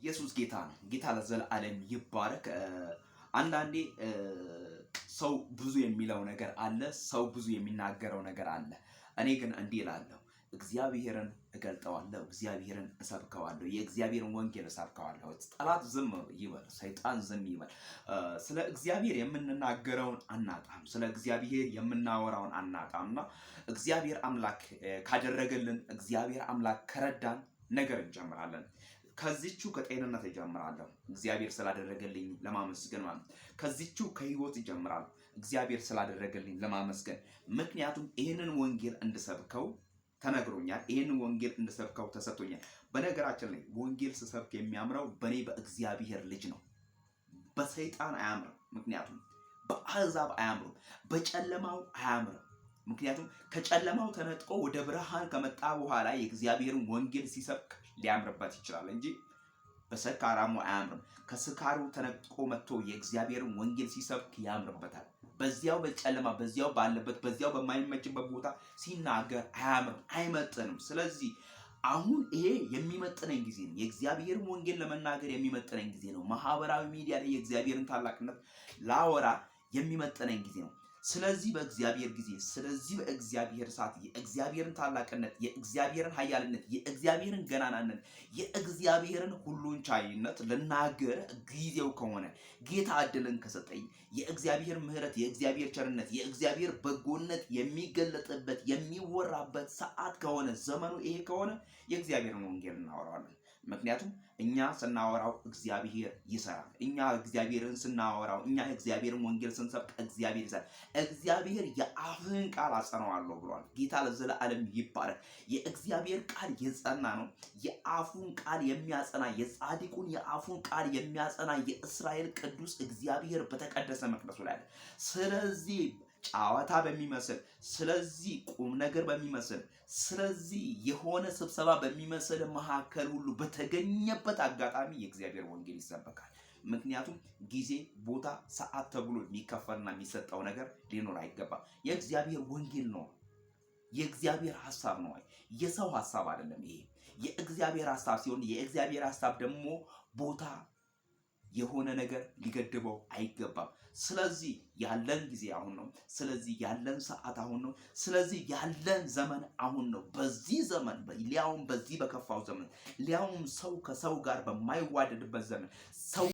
ኢየሱስ ጌታ ነው። ጌታ ለዘላለም ይባረክ። አንዳንዴ ሰው ብዙ የሚለው ነገር አለ፣ ሰው ብዙ የሚናገረው ነገር አለ። እኔ ግን እንዲህ እላለሁ፣ እግዚአብሔርን እገልጠዋለሁ፣ እግዚአብሔርን እሰብከዋለሁ፣ የእግዚአብሔርን ወንጌል እሰብከዋለሁ። ጠላት ዝም ይበል፣ ሰይጣን ዝም ይበል። ስለ እግዚአብሔር የምንናገረውን አናጣም፣ ስለ እግዚአብሔር የምናወራውን አናጣምና እግዚአብሔር አምላክ ካደረገልን፣ እግዚአብሔር አምላክ ከረዳን ነገር እንጀምራለን። ከዚቹ ከጤንነት እጀምራለሁ፣ እግዚአብሔር ስላደረገልኝ ለማመስገን ማለት። ከዚቹ ከህይወት እጀምራለሁ፣ እግዚአብሔር ስላደረገልኝ ለማመስገን። ምክንያቱም ይህንን ወንጌል እንድሰብከው ተነግሮኛል፣ ይህንን ወንጌል እንድሰብከው ተሰጥቶኛል። በነገራችን ላይ ወንጌል ስሰብክ የሚያምረው በእኔ በእግዚአብሔር ልጅ ነው፣ በሰይጣን አያምርም። ምክንያቱም በአሕዛብ አያምርም፣ በጨለማው አያምርም። ምክንያቱም ከጨለማው ተነጥቆ ወደ ብርሃን ከመጣ በኋላ የእግዚአብሔርን ወንጌል ሲሰብክ ሊያምርበት ይችላል እንጂ በሰካራሙ አያምርም። ከስካሩ ተነጥቆ መጥቶ የእግዚአብሔርን ወንጌል ሲሰብክ ያምርበታል። በዚያው በጨለማ በዚያው ባለበት በዚያው በማይመችበት ቦታ ሲናገር አያምርም፣ አይመጥንም። ስለዚህ አሁን ይሄ የሚመጥነኝ ጊዜ ነው። የእግዚአብሔርን ወንጌል ለመናገር የሚመጥነኝ ጊዜ ነው። ማህበራዊ ሚዲያ ላይ የእግዚአብሔርን ታላቅነት ላወራ የሚመጥነኝ ጊዜ ነው። ስለዚህ በእግዚአብሔር ጊዜ፣ ስለዚህ በእግዚአብሔር ሰዓት የእግዚአብሔርን ታላቅነት፣ የእግዚአብሔርን ኃያልነት፣ የእግዚአብሔርን ገናናነት፣ የእግዚአብሔርን ሁሉን ቻይነት ልናገር ጊዜው ከሆነ ጌታ እድልን ከሰጠኝ የእግዚአብሔር ምሕረት፣ የእግዚአብሔር ቸርነት፣ የእግዚአብሔር በጎነት የሚገለጥበት የሚወራበት ሰዓት ከሆነ ዘመኑ ይሄ ከሆነ የእግዚአብሔርን ወንጌል እናወራዋለን። ምክንያቱም እኛ ስናወራው እግዚአብሔር ይሰራል። እኛ እግዚአብሔርን ስናወራው፣ እኛ እግዚአብሔርን ወንጌል ስንሰብክ እግዚአብሔር ይሰራል። እግዚአብሔር የአፍህን ቃል አጸናዋለሁ ብሏል። ጌታ ለዘላለም ይባረክ። የእግዚአብሔር ቃል የጸና ነው። የአፉን ቃል የሚያጸና፣ የጻድቁን የአፉን ቃል የሚያጸና የእስራኤል ቅዱስ እግዚአብሔር በተቀደሰ መቅደሱ ላይ አለ። ስለዚህ ጨዋታ በሚመስል፣ ስለዚህ ቁም ነገር በሚመስል፣ ስለዚህ የሆነ ስብሰባ በሚመስል መካከል ሁሉ በተገኘበት አጋጣሚ የእግዚአብሔር ወንጌል ይሰበካል። ምክንያቱም ጊዜ፣ ቦታ፣ ሰዓት ተብሎ የሚከፈልና የሚሰጠው ነገር ሊኖር አይገባም። የእግዚአብሔር ወንጌል ነው፣ የእግዚአብሔር ሐሳብ ነው፣ የሰው ሐሳብ አይደለም። ይሄ የእግዚአብሔር ሐሳብ ሲሆን የእግዚአብሔር ሐሳብ ደግሞ ቦታ የሆነ ነገር ሊገድበው አይገባም። ስለዚህ ያለን ጊዜ አሁን ነው። ስለዚህ ያለን ሰዓት አሁን ነው። ስለዚህ ያለን ዘመን አሁን ነው። በዚህ ዘመን ሊያውም በዚህ በከፋው ዘመን ሊያውም ሰው ከሰው ጋር በማይዋደድበት ዘመን ሰው